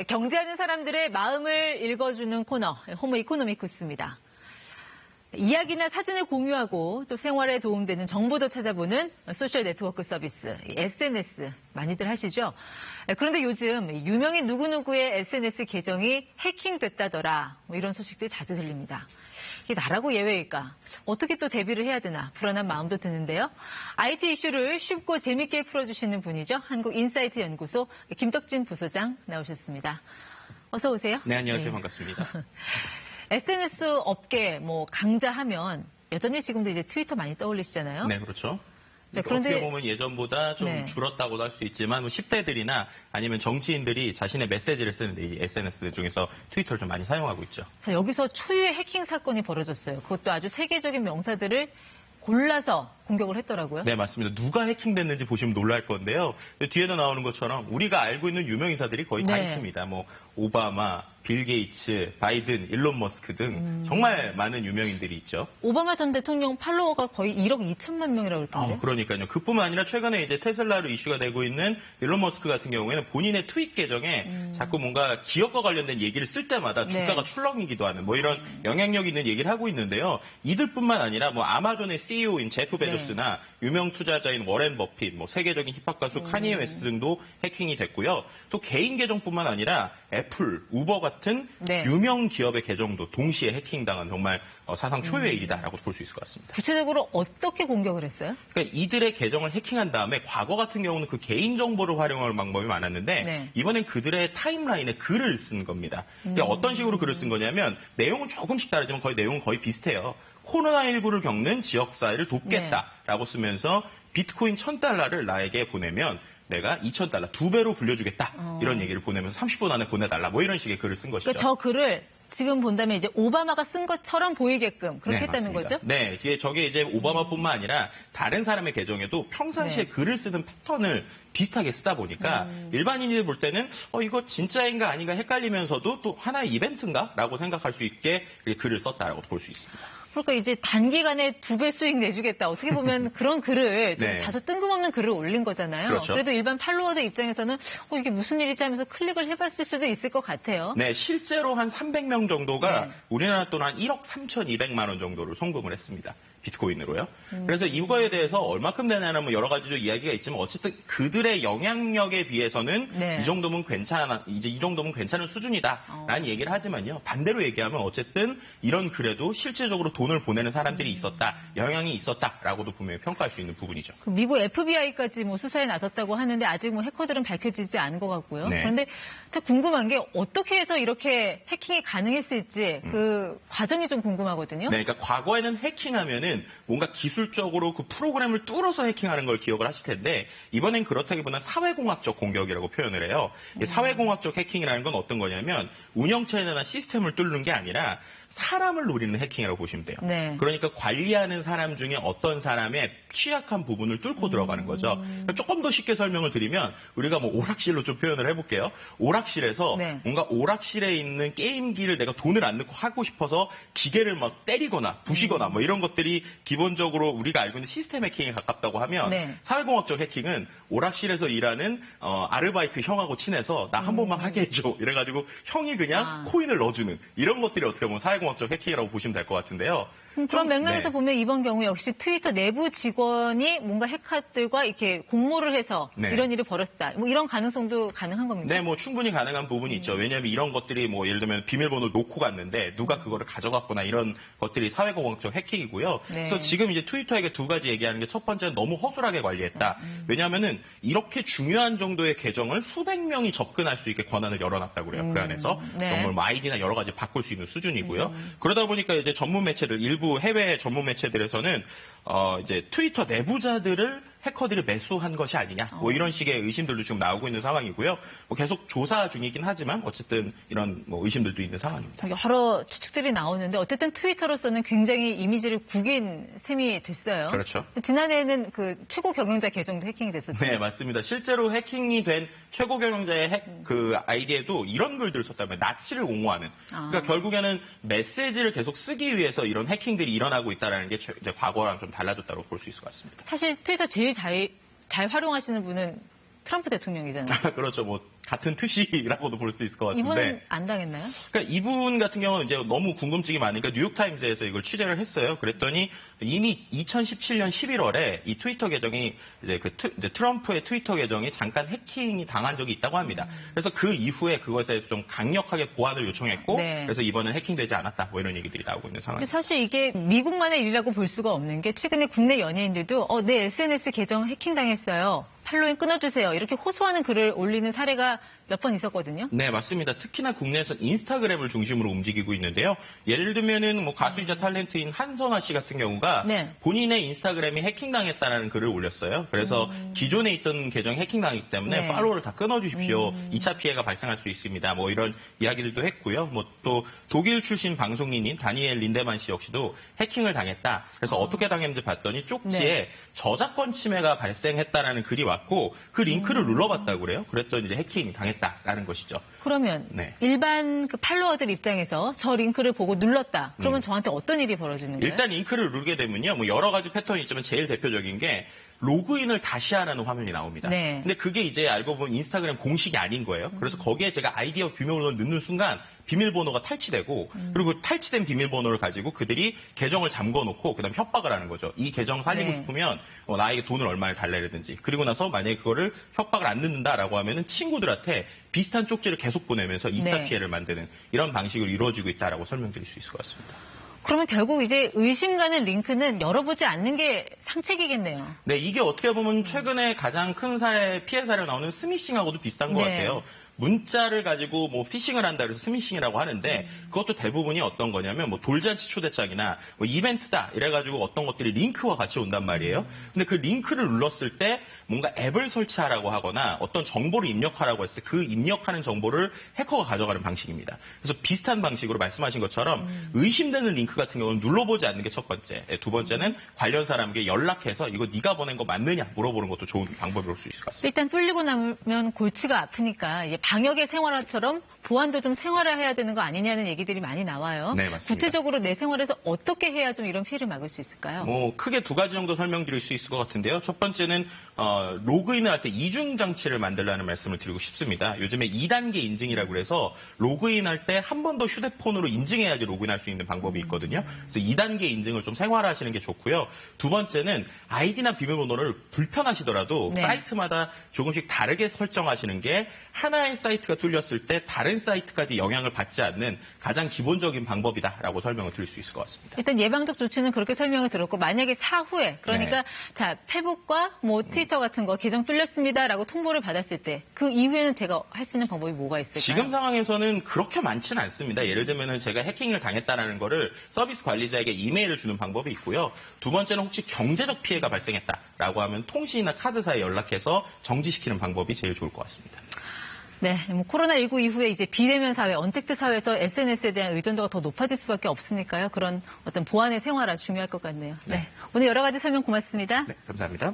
경제하는 사람들의 마음을 읽어주는 코너, 호모 이코노미쿠스입니다. 이야기나 사진을 공유하고 또 생활에 도움되는 정보도 찾아보는 소셜 네트워크 서비스, SNS 많이들 하시죠? 그런데 요즘 유명인 누구누구의 SNS 계정이 해킹됐다더라, 이런 소식들이 자주 들립니다. 이게 나라고 예외일까? 어떻게 또 대비를 해야 되나 불안한 마음도 드는데요. IT 이슈를 쉽고 재밌게 풀어주시는 분이죠. 한국인사이트 연구소 김덕진 부소장 나오셨습니다. 어서 오세요. 네, 안녕하세요. 반갑습니다. SNS 업계 강자하면 여전히 지금도 이제 트위터 많이 떠올리시잖아요. 네, 그렇죠. 자, 그런데 어떻게 보면 예전보다 좀 줄었다고도 할 수 있지만 10대들이나 아니면 정치인들이 자신의 메시지를 쓰는 이 SNS 중에서 트위터를 좀 많이 사용하고 있죠. 자, 여기서 초유의 해킹 사건이 벌어졌어요. 그것도 아주 세계적인 명사들을 골라서 공격을 했더라고요. 네, 맞습니다. 누가 해킹됐는지 보시면 놀랄 건데요. 뒤에도 나오는 것처럼 우리가 알고 있는 유명인사들이 거의 다 있습니다. 오바마, 빌 게이츠, 바이든, 일론 머스크 등 정말 많은 유명인들이 있죠. 오바마 전 대통령 팔로워가 거의 1억 2천만 명이라고 그러던데. 그러니까요. 그뿐만 아니라 최근에 이제 테슬라로 이슈가 되고 있는 일론 머스크 같은 경우에는 본인의 트윗 계정에 자꾸 뭔가 기업과 관련된 얘기를 쓸 때마다 주가가 출렁이기도 하는 이런 영향력 있는 얘기를 하고 있는데요. 이들뿐만 아니라 아마존의 CEO인 제프 베조스나 유명 투자자인 워렌 버핏, 세계적인 힙합 가수 카니에 웨스트 등도 해킹이 됐고요. 또 개인 계정뿐만 아니라 애플, 우버 같은 유명 기업의 계정도 동시에 해킹당한 정말 사상 초유의 일이다라고 볼 수 있을 것 같습니다. 구체적으로 어떻게 공격을 했어요? 그러니까 이들의 계정을 해킹한 다음에 과거 같은 경우는 그 개인 정보를 활용하는 방법이 많았는데 이번엔 그들의 타임라인에 글을 쓴 겁니다. 그러니까 어떤 식으로 글을 쓴 거냐면 내용은 조금씩 다르지만 내용은 거의 비슷해요. 코로나19를 겪는 지역사회를 돕겠다라고 쓰면서 비트코인 1,000달러를 나에게 보내면 내가 2,000달러, 2배로 불려주겠다. 이런 얘기를 보내면서 30분 안에 보내달라. 이런 식의 글을 쓴 것이죠. 그러니까 저 글을 지금 본다면 이제 오바마가 쓴 것처럼 보이게끔 그렇게 했다는 맞습니다. 거죠? 네, 저게 이제 오바마뿐만 아니라 다른 사람의 계정에도 평상시에 글을 쓰는 패턴을 비슷하게 쓰다 보니까 일반인이 볼 때는 이거 진짜인가 아닌가 헷갈리면서도 또 하나의 이벤트인가? 라고 생각할 수 있게 글을 썼다라고 볼 수 있습니다. 그러니까 이제 단기간에 2배 수익 내주겠다. 어떻게 보면 그런 글을 좀 다소 뜬금없는 글을 올린 거잖아요. 그렇죠. 그래도 일반 팔로워들 입장에서는 이게 무슨 일이지 하면서 클릭을 해봤을 수도 있을 것 같아요. 네, 실제로 한 300명 정도가 우리나라 돈 한 1억 3,200만 원 정도를 송금을 했습니다. 비트코인으로요. 그래서 이거에 대해서 얼마큼 되냐는 여러 가지로 이야기가 있지만 어쨌든 그들의 영향력에 비해서는 이 정도면 괜찮은 수준이다라는 얘기를 하지만요. 반대로 얘기하면 어쨌든 이런 글에도 실질적으로 돈을 보내는 사람들이 있었다, 영향이 있었다라고도 분명히 평가할 수 있는 부분이죠. 미국 FBI까지 수사에 나섰다고 하는데 아직 해커들은 밝혀지지 않은 것 같고요. 그런데 궁금한 게 어떻게 해서 이렇게 해킹이 가능했을지 그 과정이 좀 궁금하거든요. 네, 그러니까 과거에는 해킹하면은 뭔가 기술적으로 그 프로그램을 뚫어서 해킹하는 걸 기억을 하실 텐데 이번엔 그렇다기보다는 사회공학적 공격이라고 표현을 해요. 사회공학적 해킹이라는 건 어떤 거냐면 운영체제나 시스템을 뚫는 게 아니라 사람을 노리는 해킹이라고 보시면 돼요. 그러니까 관리하는 사람 중에 어떤 사람의 취약한 부분을 뚫고 들어가는 거죠. 그러니까 조금 더 쉽게 설명을 드리면 우리가 오락실로 좀 표현을 해볼게요. 오락실에서 뭔가 오락실에 있는 게임기를 내가 돈을 안 넣고 하고 싶어서 기계를 때리거나 부시거나 이런 것들이 기본적으로 우리가 알고 있는 시스템 해킹에 가깝다고 하면 사회공학적 해킹은 오락실에서 일하는 아르바이트 형하고 친해서 나 한 번만 하게 해줘. 이래가지고 형이 그냥 코인을 넣어주는 이런 것들이 어떻게 보면 사회공학적 해킹이라고 보시면 될 것 같은데요. 그런 맥락에서 보면 이번 경우 역시 트위터 내부 직원이 뭔가 해커들과 이렇게 공모를 해서 이런 일을 벌였다. 이런 가능성도 가능한 겁니까? 네, 충분히 가능한 부분이 있죠. 왜냐하면 이런 것들이 예를 들면 비밀번호를 놓고 갔는데 누가 그거를 가져갔거나 이런 것들이 사회공학적 해킹이고요. 그래서 지금 이제 트위터에게 두 가지 얘기하는 게 첫 번째는 너무 허술하게 관리했다. 왜냐하면은 이렇게 중요한 정도의 계정을 수백 명이 접근할 수 있게 권한을 열어놨다고 그래요. 그 안에서 정말 아이디나 여러 가지 바꿀 수 있는 수준이고요. 그러다 보니까 이제 전문 매체들 일부 해외 전문 매체들에서는 이제 트위터 내부자들을 해커들이 매수한 것이 아니냐 이런 식의 의심들도 지금 나오고 있는 상황이고요. 계속 조사 중이긴 하지만 어쨌든 이런 의심들도 있는 상황입니다. 여러 추측들이 나오는데 어쨌든 트위터로서는 굉장히 이미지를 구긴 셈이 됐어요. 그렇죠. 지난해에는 그 최고 경영자 계정도 해킹이 됐었죠. 네, 맞습니다. 실제로 해킹이 된 최고 경영자의 그 아이디에도 이런 글들을 썼다면 나치를 옹호하는. 그러니까 결국에는 메시지를 계속 쓰기 위해서 이런 해킹들이 일어나고 있다는 게 이제 과거랑 좀 달라졌다고 볼 수 있을 것 같습니다. 사실 트위터 제일 잘 활용하시는 분은 트럼프 대통령이잖아요. 그렇죠. 뭐 같은 뜻이라고도 볼 수 있을 것 같은데. 이분은 안 당했나요? 그러니까 이분 같은 경우는 이제 너무 궁금증이 많으니까 뉴욕타임즈에서 이걸 취재를 했어요. 그랬더니 이미 2017년 11월에 이 트위터 계정이 이제 트럼프의 트위터 계정이 잠깐 해킹이 당한 적이 있다고 합니다. 그래서 그 이후에 그것에 좀 강력하게 보완을 요청했고, 네. 그래서 이번엔 해킹되지 않았다. 뭐 이런 얘기들이 나오고 있는 근데 상황입니다. 사실 이게 미국만의 일이라고 볼 수가 없는 게 최근에 국내 연예인들도 내 SNS 계정 해킹당했어요. 팔로잉 끊어주세요. 이렇게 호소하는 글을 올리는 사례가 몇 번 있었거든요. 네, 맞습니다. 특히나 국내에서 인스타그램을 중심으로 움직이고 있는데요. 예를 들면은 뭐 가수이자 탤런트인 한선아 씨 같은 경우가 네. 본인의 인스타그램이 해킹당했다는 글을 올렸어요. 그래서 기존에 있던 계정이 해킹당했기 때문에 네. 팔로우를 다 끊어주십시오. 2차 피해가 발생할 수 있습니다. 뭐 이런 이야기들도 했고요. 뭐 또 독일 출신 방송인인 다니엘 린데만 씨 역시도 해킹을 당했다. 그래서 어떻게 당했는지 봤더니 쪽지에 네. 저작권 침해가 발생했다라는 글이 왔고 그 링크를 눌러봤다고 그래요. 그랬더니 이제 해킹 당했다라는 것이죠. 그러면 네. 일반 그 팔로워들 입장에서 저 링크를 보고 눌렀다. 그러면 저한테 어떤 일이 벌어지는 거예요? 일단 링크를 누르게 되면요. 뭐 여러 가지 패턴이 있지만 제일 대표적인 게 로그인을 다시 하라는 화면이 나옵니다. 네. 근데 그게 이제 알고 보면 인스타그램 공식이 아닌 거예요. 그래서 거기에 제가 아이디어 비밀번호를 넣는 순간 비밀번호가 탈취되고 그리고 탈취된 비밀번호를 가지고 그들이 계정을 잠궈놓고 그다음 협박을 하는 거죠. 이 계정 살리고 네. 싶으면 나에게 돈을 얼마를 달래라든지 그리고 나서 만약에 그거를 협박을 안 넣는다라고 하면은 친구들한테 비슷한 쪽지를 계속 보내면서 2차 네. 피해를 만드는 이런 방식으로 이루어지고 있다라고 설명드릴 수 있을 것 같습니다. 그러면 결국 이제 의심 가는 링크는 열어보지 않는 게 상책이겠네요. 네, 이게 어떻게 보면 최근에 가장 큰 피해 사례로 나오는 스미싱하고도 비슷한 것 네. 같아요. 문자를 가지고 뭐 피싱을 한다 그래서 스미싱이라고 하는데 그것도 대부분이 어떤 거냐면 뭐 돌잔치 초대장이나 뭐 이벤트다 이래가지고 어떤 것들이 링크와 같이 온단 말이에요. 근데 그 링크를 눌렀을 때 뭔가 앱을 설치하라고 하거나 어떤 정보를 입력하라고 했을 때 그 입력하는 정보를 해커가 가져가는 방식입니다. 그래서 비슷한 방식으로 말씀하신 것처럼 의심되는 링크 같은 경우는 눌러보지 않는 게 첫 번째. 두 번째는 관련 사람에게 연락해서 이거 네가 보낸 거 맞느냐 물어보는 것도 좋은 방법일 수 있을 것 같습니다. 일단 뚫리고 나면 골치가 아프니까 이제 방역의 생활화처럼 보안도 좀 생활화해야 되는 거 아니냐는 얘기들이 많이 나와요. 네, 맞습니다. 구체적으로 내 생활에서 어떻게 해야 좀 이런 피해를 막을 수 있을까요? 뭐 크게 두 가지 정도 설명드릴 수 있을 것 같은데요. 첫 번째는 로그인을 할 때 이중 장치를 만들라는 말씀을 드리고 싶습니다. 요즘에 2단계 인증이라고 해서 로그인할 때 한 번 더 휴대폰으로 인증해야지 로그인할 수 있는 방법이 있거든요. 그래서 2단계 인증을 좀 생활화하시는 게 좋고요. 두 번째는 아이디나 비밀번호를 불편하시더라도 네. 사이트마다 조금씩 다르게 설정하시는 게 하나의 사이트가 뚫렸을 때 다른 사이트까지 영향을 받지 않는 가장 기본적인 방법이다라고 설명을 드릴 수 있을 것 같습니다. 일단 예방적 조치는 그렇게 설명을 들었고 만약에 사후에 그러니까 네. 자 페북과 뭐 트위터 같은 거 계정 뚫렸습니다라고 통보를 받았을 때 그 이후에는 제가 할 수 있는 방법이 뭐가 있을까요? 지금 상황에서는 그렇게 많지는 않습니다. 예를 들면 제가 해킹을 당했다는 거를 서비스 관리자에게 이메일을 주는 방법이 있고요. 두 번째는 혹시 경제적 피해가 발생했다라고 하면 통신이나 카드사에 연락해서 정지시키는 방법이 제일 좋을 것 같습니다. 네, 뭐 코로나19 이후에 이제 비대면 사회, 언택트 사회에서 SNS에 대한 의존도가 더 높아질 수밖에 없으니까요. 그런 어떤 보안의 생활화 중요할 것 같네요. 네. 오늘 여러 가지 설명 고맙습니다. 네, 감사합니다.